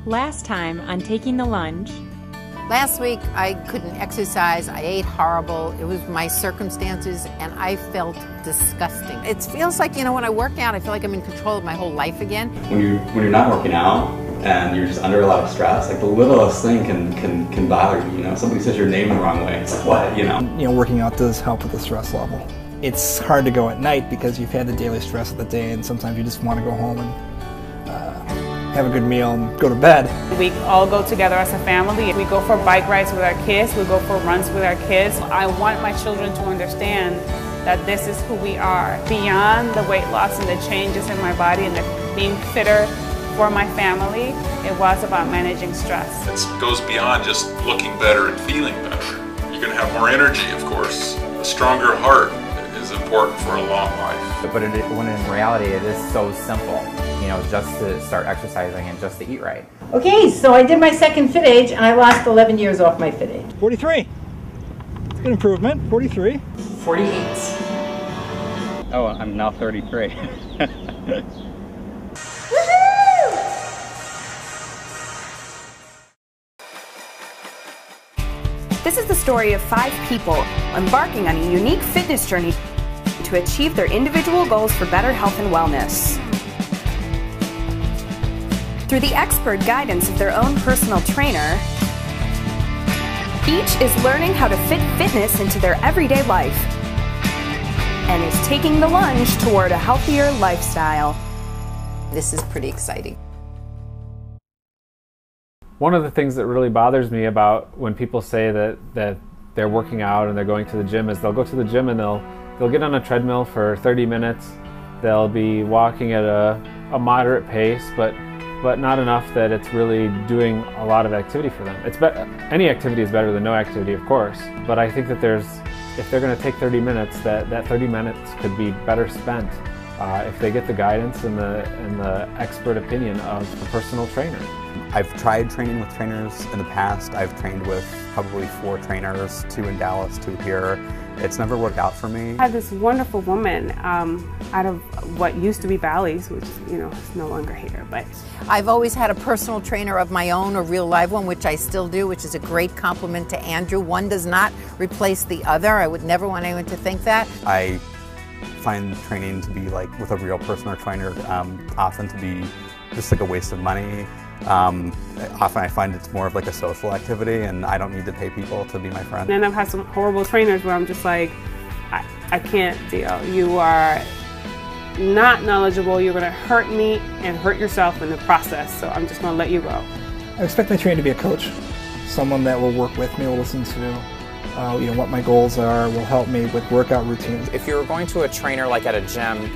Last time on Taking the Lunge. Last week I couldn't exercise, I ate horrible, it was my circumstances, and I felt disgusting. It feels like, you know, when I work out, I feel like I'm in control of my whole life again. When you're not working out and you're just under a lot of stress, like the littlest thing can bother you, you know? Somebody says your name the wrong way, it's like, what, you know? You know, working out does help with the stress level. It's hard to go at night because you've had the daily stress of the day, and sometimes you just want to go home and have a good meal and go to bed. We all go together as a family. We go for bike rides with our kids. We go for runs with our kids. I want my children to understand that this is who we are. Beyond the weight loss and the changes in my body and the being fitter for my family, it was about managing stress. It goes beyond just looking better and feeling better. You're going to have more energy, of course. A stronger heart is important for a long life. But when in reality it is so simple, you know, just to start exercising and just to eat right. Okay, so I did my second fitAGE and I lost 11 years off my fitAGE. 43. It's an improvement. 43. 48. Oh, I'm now 33. This is the story of 5 people embarking on a unique fitness journey to achieve their individual goals for better health and wellness. Through the expert guidance of their own personal trainer, each is learning how to fit fitness into their everyday life and is taking the lunge toward a healthier lifestyle. This is pretty exciting. One of the things that really bothers me about when people say that they're working out and they're going to the gym is they'll go to the gym and they'll get on a treadmill for 30 minutes. They'll be walking at a moderate pace, but not enough that it's really doing a lot of activity for them. Any activity is better than no activity, of course, but I think that if they're going to take 30 minutes, that 30 minutes could be better spent if they get the guidance and the expert opinion of a personal trainer. I've tried training with trainers in the past. I've trained with probably 4 trainers, 2 in Dallas, 2 here. It's never worked out for me. I had this wonderful woman out of what used to be Bally's, which you know is no longer here. But I've always had a personal trainer of my own, a real live one, which I still do, which is a great compliment to Andrew. One does not replace the other. I would never want anyone to think that. I find training to be like with a real personal trainer often to be just like a waste of money. Often I find it's more of like a social activity and I don't need to pay people to be my friend. And I've had some horrible trainers where I'm just like, I can't deal. You are not knowledgeable, you're going to hurt me and hurt yourself in the process, so I'm just going to let you go. I expect my trainer to be a coach, someone that will work with me, will listen to you know, what my goals are, will help me with workout routines. If you're going to a trainer like at a gym,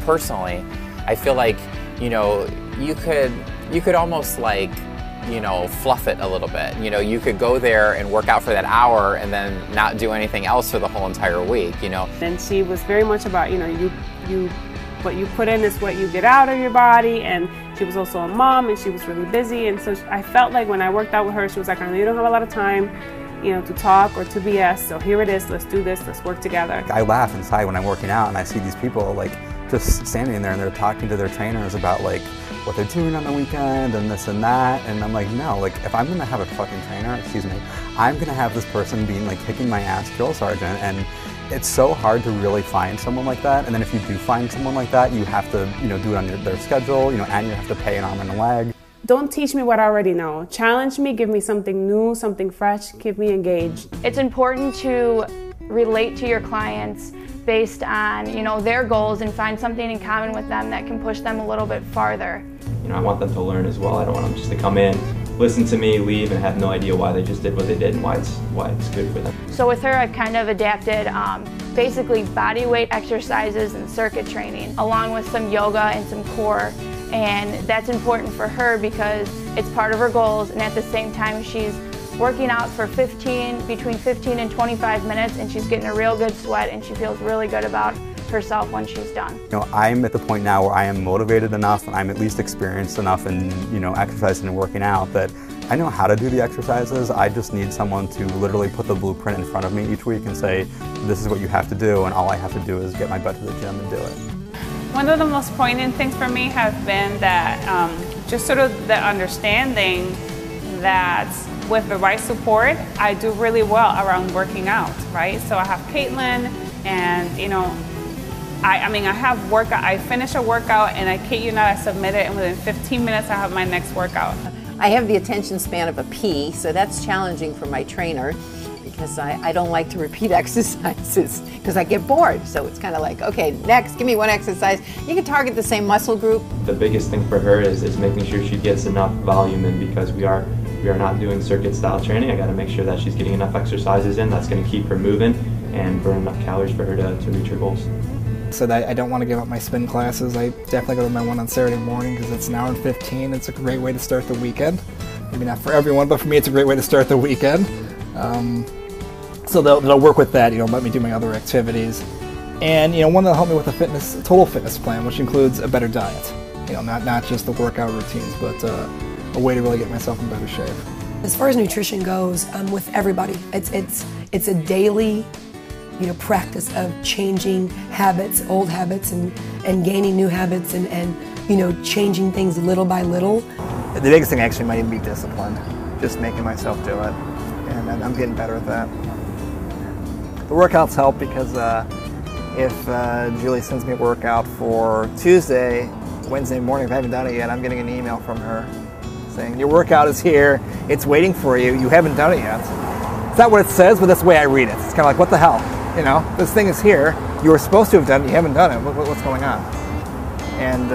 personally, I feel like, you know, you could almost like, you know, fluff it a little bit. You know, you could go there and work out for that hour and then not do anything else for the whole entire week, you know. And she was very much about, you know, what you put in is what you get out of your body, and she was also a mom and she was really busy, and so I felt like when I worked out with her, she was like, I know you don't have a lot of time, you know, to talk or to BS, so here it is, let's do this, let's work together. I laugh inside when I'm working out and I see these people like just standing there and they're talking to their trainers about like what they're doing on the weekend and this and that, and I'm like, no, like if I'm gonna have a fucking trainer, excuse me, I'm gonna have this person being like kicking my ass drill sergeant, and it's so hard to really find someone like that. And then if you do find someone like that, you have to, you know, do it on their schedule, you know, and you have to pay an arm and a leg. Don't teach me what I already know. Challenge me, give me something new, something fresh, keep me engaged. It's important to relate to your clients based on, you know, their goals and find something in common with them that can push them a little bit farther. You know, I want them to learn as well. I don't want them just to come in, listen to me, leave, and have no idea why they just did what they did and why it's good for them. So with her, I've kind of adapted basically body weight exercises and circuit training, along with some yoga and some core. And that's important for her because it's part of her goals, and at the same time she's working out for between 15 and 25 minutes, and she's getting a real good sweat, and she feels really good about herself when she's done. You know, I'm at the point now where I am motivated enough and I'm at least experienced enough in, you know, exercising and working out that I know how to do the exercises. I just need someone to literally put the blueprint in front of me each week and say, this is what you have to do, and all I have to do is get my butt to the gym and do it. One of the most poignant things for me has been that just sort of the understanding that with the right support, I do really well around working out, right? So I have Caitlin, and you know, I mean, I have workout, I finish a workout and I kid you not, I submit it, and within 15 minutes I have my next workout. I have the attention span of a pea, so that's challenging for my trainer because I don't like to repeat exercises because I get bored. So it's kind of like, okay, next, give me one exercise. You can target the same muscle group. The biggest thing for her is making sure she gets enough volume in, because we are not doing circuit style training. I got to make sure that she's getting enough exercises in that's going to keep her moving and burn enough calories for her to reach her goals. So I don't want to give up my spin classes. I definitely go to my one on Saturday morning because it's an hour and 15. It's a great way to start the weekend. Maybe not for everyone, but for me it's a great way to start the weekend. So they'll work with that, you know, let me do my other activities. And, you know, one that'll help me with a total fitness plan, which includes a better diet. You know, not just the workout routines, but a way to really get myself in better shape. As far as nutrition goes, with everybody, it's a daily, you know, practice of changing habits, old habits, and gaining new habits, and you know, changing things little by little. The biggest thing actually might even be discipline, just making myself do it, and I'm getting better at that. The workouts help because if Julie sends me a workout for Tuesday, Wednesday morning, if I haven't done it yet, I'm getting an email from her saying, your workout is here, it's waiting for you, you haven't done it yet. It's not what it says, but that's the way I read it. It's kind of like, what the hell? You know, this thing is here, you were supposed to have done it, you haven't done it, what's going on? And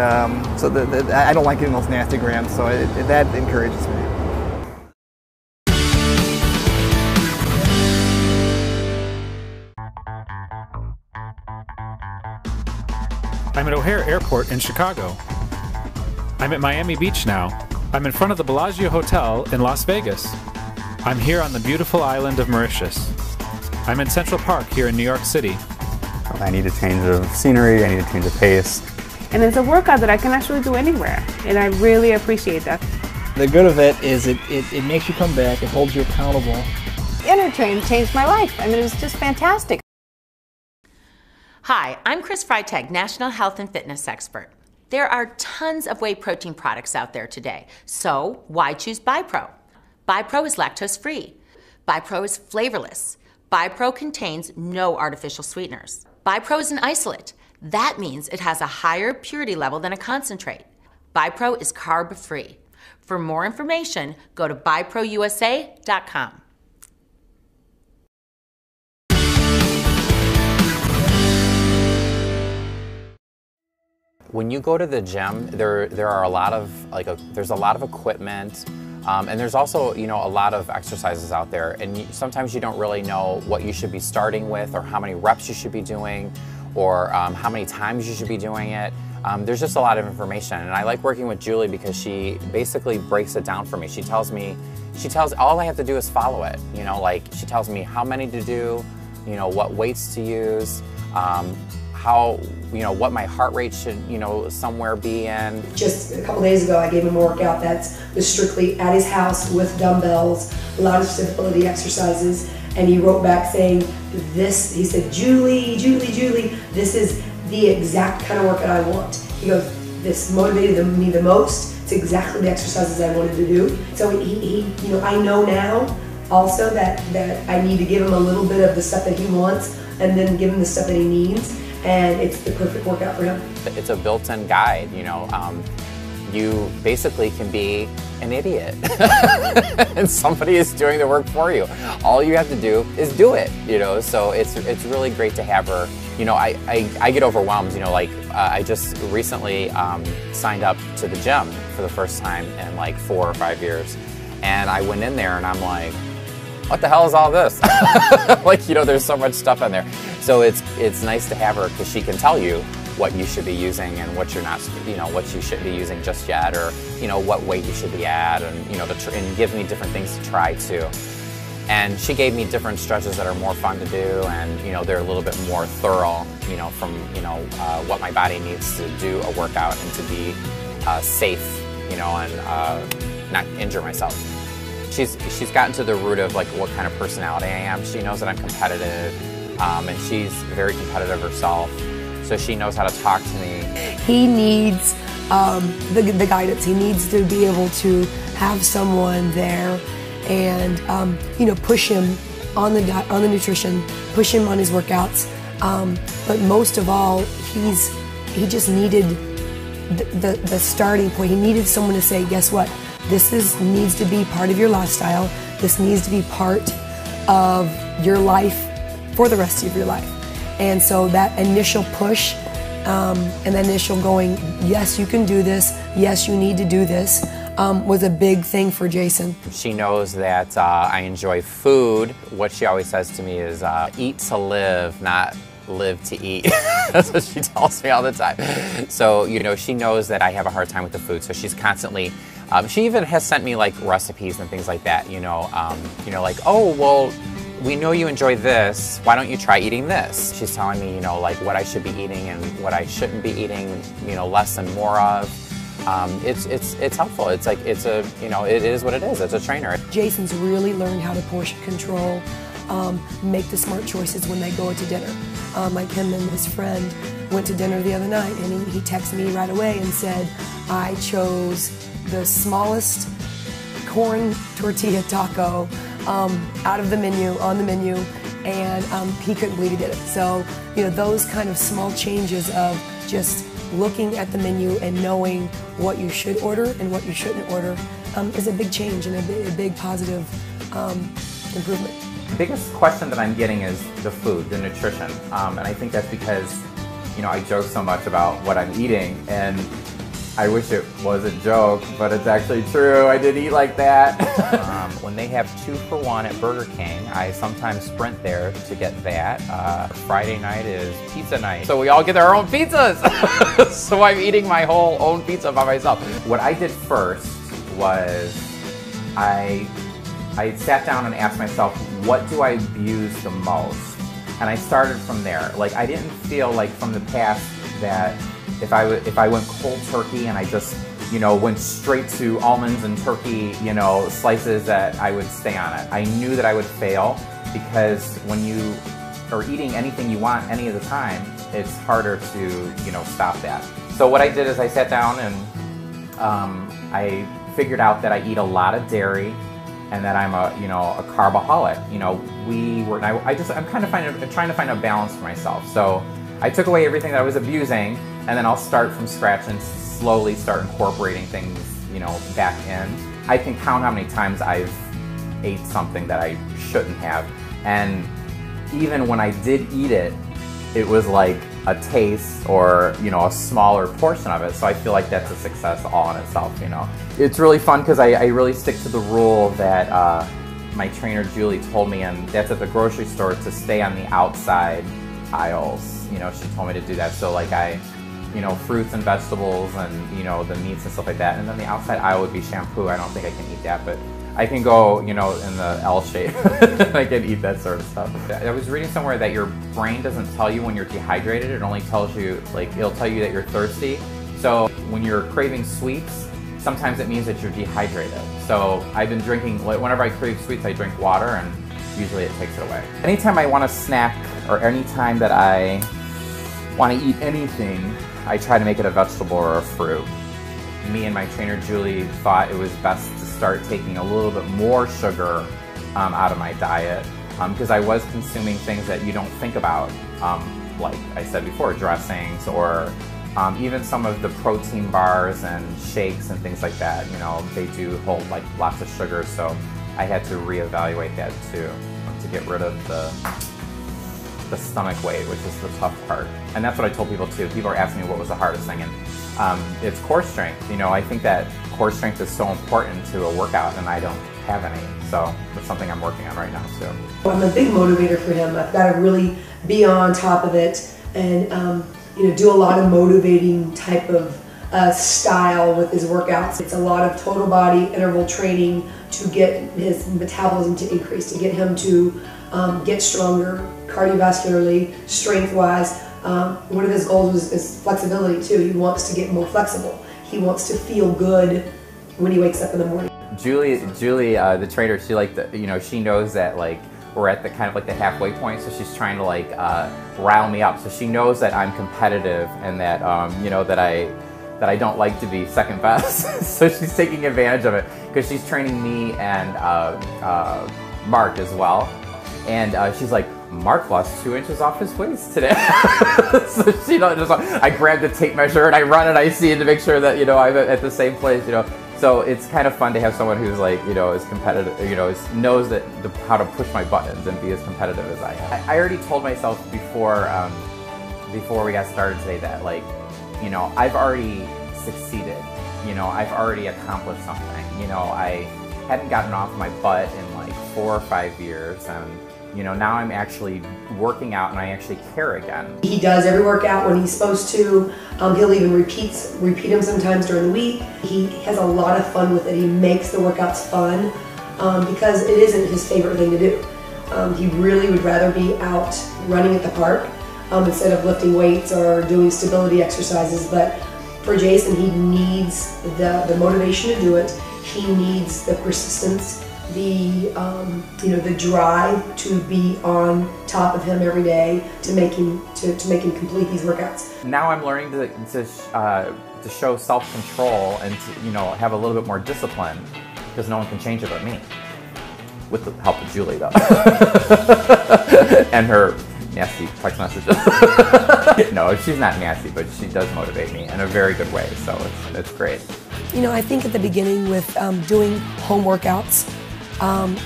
so I don't like getting those nasty grams, so that encourages me. I'm at O'Hare Airport in Chicago. I'm at Miami Beach now. I'm in front of the Bellagio Hotel in Las Vegas. I'm here on the beautiful island of Mauritius. I'm in Central Park here in New York City. I need a change of scenery, I need a change of pace. And it's a workout that I can actually do anywhere, and I really appreciate that. The good of it is it makes you come back, it holds you accountable. Intertrain changed my life. I mean, it was just fantastic. Hi, I'm Chris Freitag, National Health and Fitness Expert. There are tons of whey protein products out there today, so why choose BiPro? BiPro is lactose-free. BiPro is flavorless. BiPro contains no artificial sweeteners. BiPro is an isolate. That means it has a higher purity level than a concentrate. BiPro is carb-free. For more information, go to BiProUSA.com. When you go to the gym, there are a lot of there's a lot of equipment, and there's also, you know, a lot of exercises out there, and sometimes you don't really know what you should be starting with, or how many reps you should be doing, or how many times you should be doing it. There's just a lot of information, and I like working with Julie because she basically breaks it down for me. She tells all I have to do is follow it. You know, like she tells me how many to do, you know, what weights to use, how, you know, what my heart rate should, you know, somewhere be in. Just a couple days ago, I gave him a workout that was strictly at his house with dumbbells, a lot of stability exercises, and he wrote back saying, this, he said, Julie, this is the exact kind of workout I want. He goes, this motivated me the most. It's exactly the exercises I wanted to do. So he you know, I know now also that I need to give him a little bit of the stuff that he wants and then give him the stuff that he needs. And it's the perfect workout for him. It's a built-in guide, you know. You basically can be an idiot and somebody is doing the work for you. All you have to do is do it, you know. So it's really great to have her. You know, I get overwhelmed, you know, like I just recently signed up to the gym for the first time in like 4 or 5 years, and I went in there and I'm like, what the hell is all this? Like, you know, there's so much stuff in there. So it's nice to have her because she can tell you what you should be using and what you're not, you know, what you shouldn't be using just yet, or, you know, what weight you should be at, and, you know, and give me different things to try too. And she gave me different stretches that are more fun to do, and, you know, they're a little bit more thorough, you know, from, you know, what my body needs to do a workout and to be safe, you know, and not injure myself. She's gotten to the root of like what kind of personality I am. She knows that I'm competitive, and she's very competitive herself, so she knows how to talk to me. He needs the guidance. He needs to be able to have someone there and push him on the nutrition, push him on his workouts. But most of all, he just needed the starting point. He needed someone to say, guess what? This needs to be part of your lifestyle. This needs to be part of your life for the rest of your life. And so that initial push and that initial going, yes, you can do this. Yes, you need to do this, was a big thing for Jayson. She knows that I enjoy food. What she always says to me is, eat to live, not live to eat. That's what she tells me all the time. So, she knows that I have a hard time with the food, so she's constantly, she even has sent me like recipes and things like that, like, oh, well, we know you enjoy this, why don't you try eating this? She's telling me, like what I should be eating and what I shouldn't be eating, less and more of. It's helpful. It's like, it is what it is. It's a trainer. Jayson's really learned how to portion control, make the smart choices when they go to dinner. Like him and his friend went to dinner the other night, and he texted me right away and said, I chose the smallest corn tortilla taco out of the menu, on the menu, and he couldn't believe he did it. So, those kind of small changes of just looking at the menu and knowing what you should order and what you shouldn't order is a big change and a big positive improvement. The biggest question that I'm getting is the food, the nutrition, and I think that's because, I joke so much about what I'm eating, and I wish it was a joke, but it's actually true. I did eat like that. When they have 2-for-1 at Burger King, I sometimes sprint there to get that. Friday night is pizza night, so we all get our own pizzas. So I'm eating my whole own pizza by myself. What I did first was I sat down and asked myself, what do I abuse the most? And I started from there. Like, I didn't feel like from the past that if I went cold turkey and I just, went straight to almonds and turkey, slices, that I would stay on it. I knew that I would fail because when you are eating anything you want any of the time, it's harder to, stop that. So what I did is I sat down and I figured out that I eat a lot of dairy and that I'm a carbaholic. I'm kind of trying to find a balance for myself. So I took away everything that I was abusing, and then I'll start from scratch and slowly start incorporating things, back in. I can count how many times I've ate something that I shouldn't have, and even when I did eat it, it was like a taste or, a smaller portion of it. So I feel like that's a success all in itself, It's really fun because I really stick to the rule that my trainer Julie told me, and that's at the grocery store, to stay on the outside aisles. She told me to do that. So like fruits and vegetables and, the meats and stuff like that. And then the outside aisle would be shampoo. I don't think I can eat that, but I can go, in the L shape. I can eat that sort of stuff. I was reading somewhere that your brain doesn't tell you when you're dehydrated. It only tells you, it'll tell you that you're thirsty. So when you're craving sweets, sometimes it means that you're dehydrated. So I've been drinking, whenever I crave sweets, I drink water, and usually it takes it away. Anytime I want to snack, or anytime that I want to eat anything, I try to make it a vegetable or a fruit. Me and my trainer Julie thought it was best to start taking a little bit more sugar out of my diet, because I was consuming things that you don't think about, like I said before, dressings, or even some of the protein bars and shakes and things like that. They do hold lots of sugar, so I had to reevaluate that too, to get rid of the stomach weight, which is the tough part. And that's what I told people too. People are asking me what was the hardest thing, and it's core strength. I think that core strength is so important to a workout, and I don't have any. So that's something I'm working on right now too. I'm a big motivator for him. I've got to really be on top of it and do a lot of motivating type of style with his workouts. It's a lot of total body interval training to get his metabolism to increase, to get him to get stronger cardiovascularly, strength-wise. One of his goals is flexibility too. He wants to get more flexible. He wants to feel good when he wakes up in the morning. Julie, the trainer, she knows that we're at the kind of the halfway point, so she's trying to rile me up. So she knows that I'm competitive and that that that I don't like to be second best. So she's taking advantage of it because she's training me and Mark as well. And she's like, Mark lost 2 inches off his waist today. So she just, I grab the tape measure and I run and I see it to make sure that, you know, I'm at the same place, you know. So it's kind of fun to have someone who's like, you know, is competitive, you know, knows that how to push my buttons and be as competitive as I am. I already told myself before we got started today that, like, you know, I've already succeeded. You know, I've already accomplished something. You know, I hadn't gotten off my butt in like 4 or 5 years, and you know, now I'm actually working out and I actually care again. He does every workout when he's supposed to. He'll even repeat them sometimes during the week. He has a lot of fun with it. He makes the workouts fun because it isn't his favorite thing to do. He really would rather be out running at the park instead of lifting weights or doing stability exercises. But for Jayson, he needs the motivation to do it. He needs the persistence, the the drive to be on top of him every day to make him complete these workouts. Now I'm learning to show self-control and to, you know, have a little bit more discipline because no one can change it but me, with the help of Julie though, and her nasty text messages. No, she's not nasty, but she does motivate me in a very good way. So it's great. You know, I think at the beginning with doing home workouts,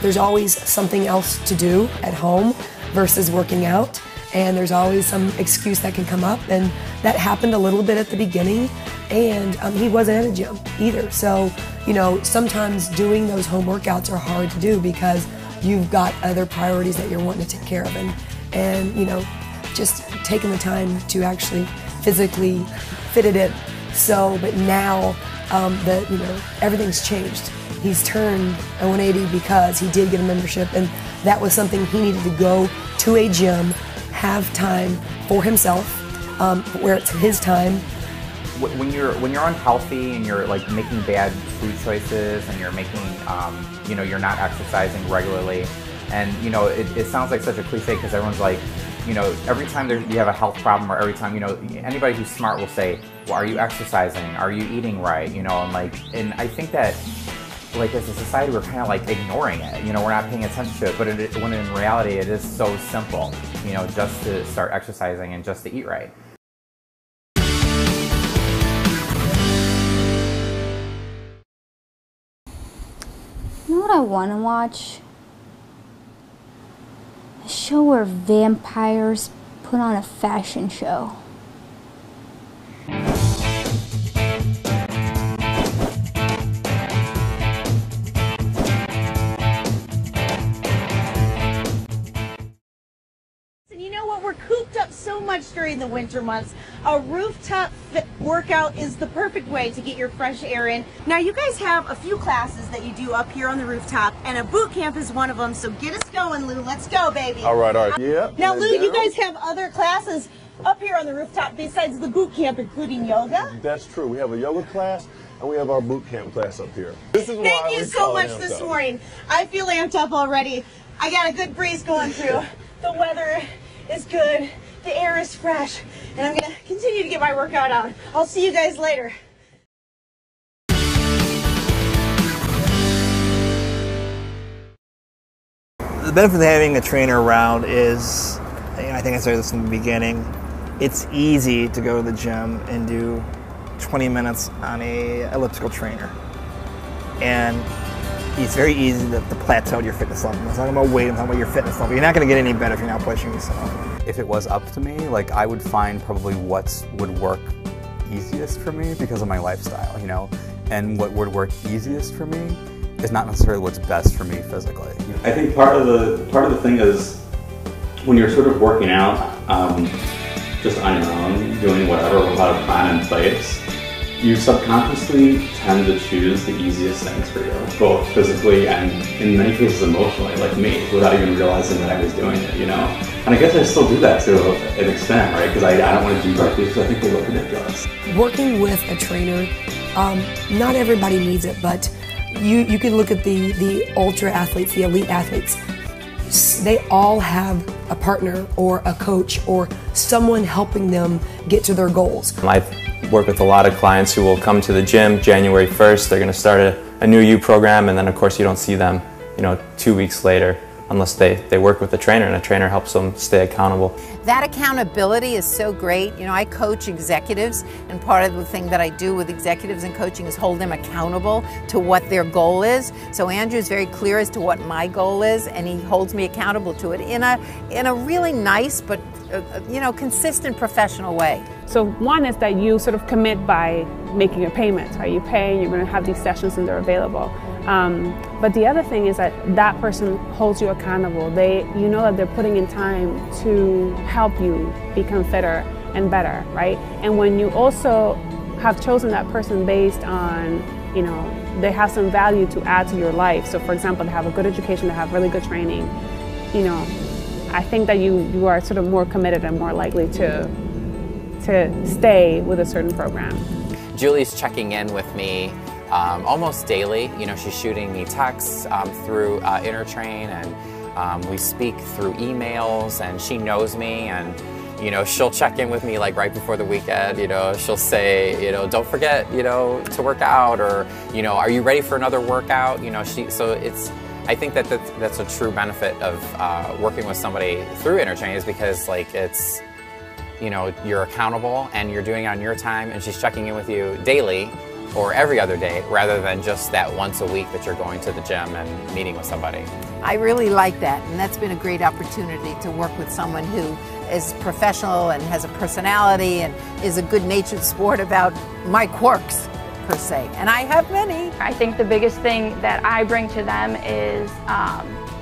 there's always something else to do at home versus working out, and there's always some excuse that can come up, and that happened a little bit at the beginning, and he wasn't at a gym either. So, you know, sometimes doing those home workouts are hard to do because you've got other priorities that you're wanting to take care of, and you know, just taking the time to actually physically fit it in. So, but now you know, everything's changed. He's turned a 180 because he did get a membership, and that was something he needed to go to a gym, have time for himself, where it's his time. When you're unhealthy and you're like making bad food choices and you're making, you know, you're not exercising regularly, and you know, it sounds like such a cliche because everyone's like, you know, every time you have a health problem or every time, you know, anybody who's smart will say, well, are you exercising? Are you eating right? You know, and I think that, like, as a society, we're kind of like ignoring it. You know, we're not paying attention to it, but when in reality, it is so simple, you know, just to start exercising and just to eat right. You know what I want to watch? A show where vampires put on a fashion show. You know what? We're cooped up so much during the winter months. A rooftop workout is the perfect way to get your fresh air in. Now, you guys have a few classes that you do up here on the rooftop, and a boot camp is one of them. So get us going, Lou. Let's go, baby. All right, all right. Yeah. Now, Lou, you guys have other classes up here on the rooftop besides the boot camp, including yoga? That's true. We have a yoga class, and we have our boot camp class up here. This is Thank you so much this morning. I feel amped up already. I got a good breeze going through. The weather is good. The air is fresh. And I'm going to continue to get my workout on. I'll see you guys later. The benefit of having a trainer around is, you know, I think I said this in the beginning, it's easy to go to the gym and do 20 minutes on a elliptical trainer. And it's very easy to plateau your fitness level. I'm not talking about weight, I'm talking about your fitness level. You're not going to get any better if you're not pushing yourself. If it was up to me, like, I would find probably what would work easiest for me because of my lifestyle, you know? And what would work easiest for me is not necessarily what's best for me physically. I think part of the thing is when you're sort of working out just on your own, doing whatever without a plan in place, you subconsciously tend to choose the easiest things for you, both physically and in many cases emotionally, like me, without even realizing that I was doing it, you know? And I guess I still do that to an extent, right? Because I don't want to do burpees because I think they look ridiculous. Working with a trainer, not everybody needs it, but you can look at the ultra athletes, the elite athletes. They all have a partner or a coach or someone helping them get to their goals. I've work with a lot of clients who will come to the gym January 1st. They're going to start a new U program, and then of course you don't see them, 2 weeks later unless they work with a trainer, and a trainer helps them stay accountable. That accountability is so great. I coach executives, and part of the thing that I do with executives and coaching is hold them accountable to what their goal is. So Andrew is very clear as to what my goal is, and he holds me accountable to it in a really nice but consistent professional way. So one is that you sort of commit by making a payment. Are you paying? You're going to have these sessions and they're available. But the other thing is that person holds you accountable. You know that they're putting in time to help you become fitter and better, right? And when you also have chosen that person based on, they have some value to add to your life. So for example, they have a good education, they have really good training, I think that you are sort of more committed and more likely to stay with a certain program. Julie's checking in with me almost daily. She's shooting me texts through Intertrain, and we speak through emails, and she knows me, and she'll check in with me like right before the weekend. She'll say, don't forget, to work out, or are you ready for another workout? I think that that's a true benefit of working with somebody through Intertrain, is because it's you're accountable and you're doing it on your time, and she's checking in with you daily or every other day, rather than just that once a week that you're going to the gym and meeting with somebody. I really like that, and that's been a great opportunity to work with someone who is professional and has a personality and is a good-natured sport about my quirks, per se, and I have many. I think the biggest thing that I bring to them is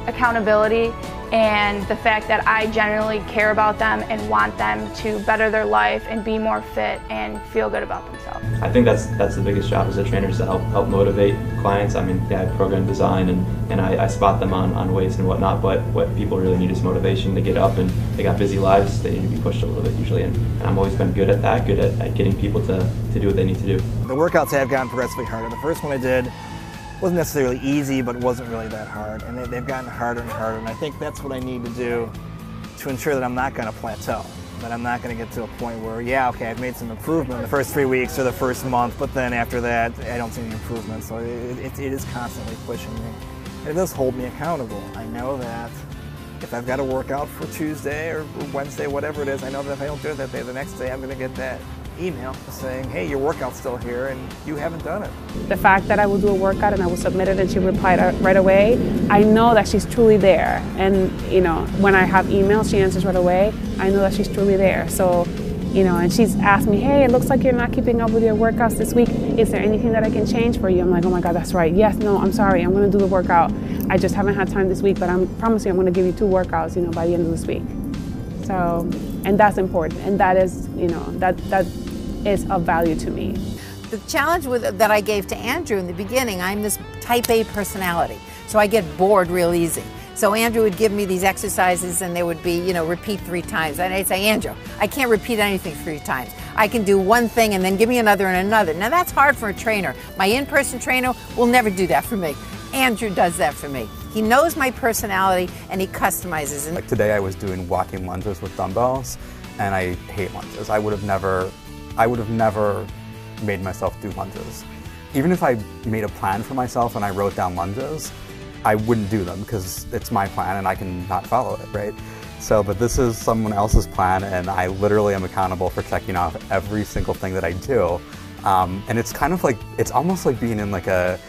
accountability, and the fact that I genuinely care about them and want them to better their life and be more fit and feel good about themselves. I think that's the biggest job as a trainer, is to help motivate clients. I mean, yeah, program design, and I spot them on weights and whatnot, but what people really need is motivation to get up, and they got busy lives, they need to be pushed a little bit usually, and I've always been good at that, good at getting people to do what they need to do. The workouts have gotten progressively harder. The first one I did wasn't necessarily easy, but it wasn't really that hard, and they've gotten harder and harder, and I think that's what I need to do to ensure that I'm not going to plateau, that I'm not going to get to a point where, yeah, okay, I've made some improvement in the first 3 weeks or the first month, but then after that, I don't see any improvement, so it is constantly pushing me. And it does hold me accountable. I know that if I've got a workout for Tuesday or Wednesday, whatever it is, I know that if I don't do it that day, the next day I'm going to get that email saying, hey, your workout's still here and you haven't done it. The fact that I will do a workout and I will submit it and she replied right away, I know that she's truly there. And when I have emails, she answers right away. I know that she's truly there. So, and she's asked me, hey, it looks like you're not keeping up with your workouts this week. Is there anything that I can change for you? I'm like, oh my God, that's right. Yes, no, I'm sorry. I'm going to do the workout. I just haven't had time this week, but I promise you I'm going to give you 2 workouts, by the end of this week. So, and that's important. And that is, that is of value to me. The challenge that I gave to Andrew in the beginning, I'm this type A personality, so I get bored real easy. So Andrew would give me these exercises and they would be, repeat 3 times. And I'd say, Andrew, I can't repeat anything 3 times. I can do one thing and then give me another and another. Now that's hard for a trainer. My in-person trainer will never do that for me. Andrew does that for me. He knows my personality and he customizes it. Like today I was doing walking lunges with dumbbells, and I hate lunges. I would have never made myself do lunges. Even if I made a plan for myself and I wrote down lunges, I wouldn't do them because it's my plan and I can not follow it, right? So, but this is someone else's plan, and I literally am accountable for checking off every single thing that I do. And it's kind of like, it's almost like being in like an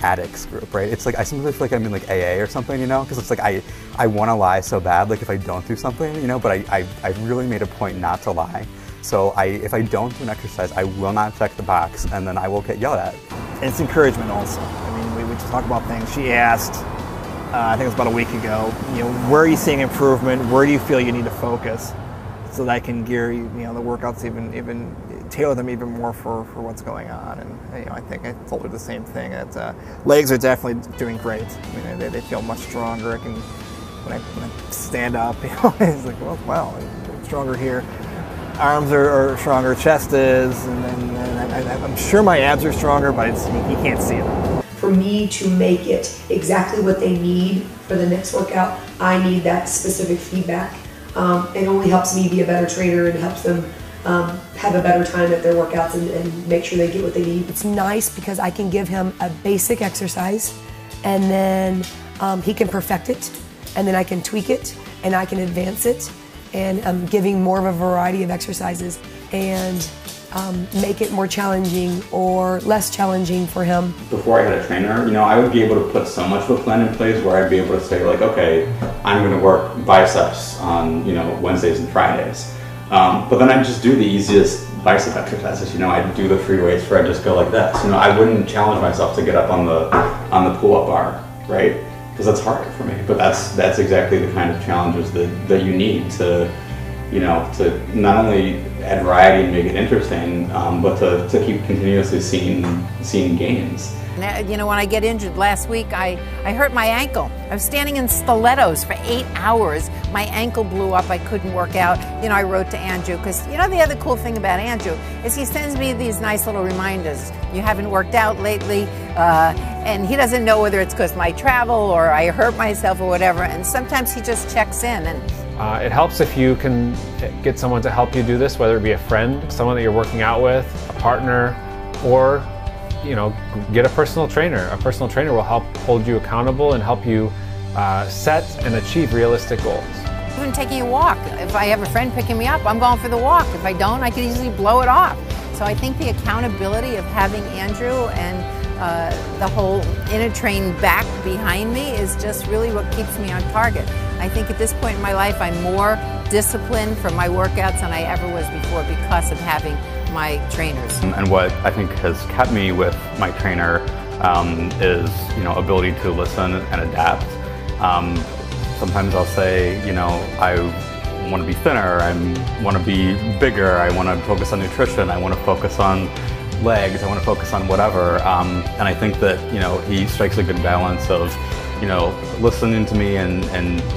addicts group, right? It's like, I sometimes feel like I'm in like AA or something, because it's like I want to lie so bad, like if I don't do something, but I really made a point not to lie. So if I don't do an exercise, I will not check the box, and then I will get yelled at. And it's encouragement also. I mean, we just talk about things. She asked, I think it was about a week ago, where are you seeing improvement? Where do you feel you need to focus? So that I can gear the workouts even tailor them even more for what's going on. And I think I told her the same thing. That legs are definitely doing great. I mean, they feel much stronger. When I stand up, it's like, well, wow, I'm stronger here. Arms are stronger, chest is, and I'm sure my abs are stronger, but you can't see it. For me to make it exactly what they need for the next workout, I need that specific feedback. It only helps me be a better trainer and helps them have a better time at their workouts and make sure they get what they need. It's nice because I can give him a basic exercise and then he can perfect it, and then I can tweak it and I can advance it, and I'm giving more of a variety of exercises and make it more challenging or less challenging for him. Before I had a trainer, you know, I would be able to put so much of a plan in place where I'd be able to say like, okay, I'm going to work biceps on, you know, Wednesdays and Fridays. But then I'd just do the easiest bicep exercises. You know, I'd do the free weights where I'd just go like this. You know, I wouldn't challenge myself to get up on the pull-up bar, right? Because that's harder for me. But that's exactly the kind of challenges that you need to, you know, to not only add variety and make it interesting, but to keep continuously seeing gains. You know, when I get injured last week, I hurt my ankle. I was standing in stilettos for 8 hours. My ankle blew up. I couldn't work out. You know, I wrote to Andrew because, you know, the other cool thing about Andrew is he sends me these nice little reminders. You haven't worked out lately, and he doesn't know whether it's because my travel or I hurt myself or whatever, and sometimes he just checks in. And it helps if you can get someone to help you do this, whether it be a friend, someone that you're working out with, a partner, or, you know, get a personal trainer. A personal trainer will help hold you accountable and help you set and achieve realistic goals. Even taking a walk. If I have a friend picking me up, I'm going for the walk. If I don't, I could easily blow it off. So I think the accountability of having Andrew and the whole inner train back behind me is just really what keeps me on target. I think at this point in my life, I'm more disciplined for my workouts than I ever was before because of having my trainers. And what I think has kept me with my trainer is, you know, ability to listen and adapt. Sometimes I'll say, you know, I want to be thinner, I want to be bigger, I want to focus on nutrition, I want to focus on legs, I want to focus on whatever. And I think that, you know, he strikes a good balance of, you know, listening to me and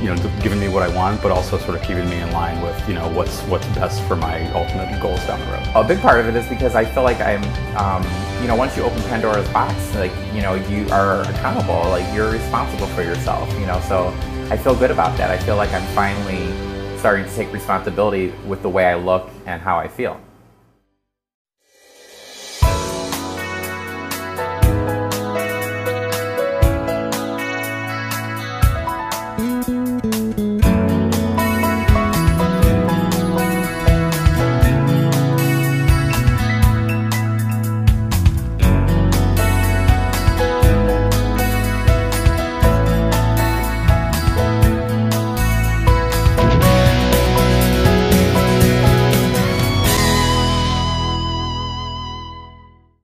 you know, giving me what I want, but also sort of keeping me in line with, you know, what's best for my ultimate goals down the road. A big part of it is because I feel like I'm, you know, once you open Pandora's box, like, you know, you are accountable, like you're responsible for yourself, you know, so I feel good about that. I feel like I'm finally starting to take responsibility with the way I look and how I feel.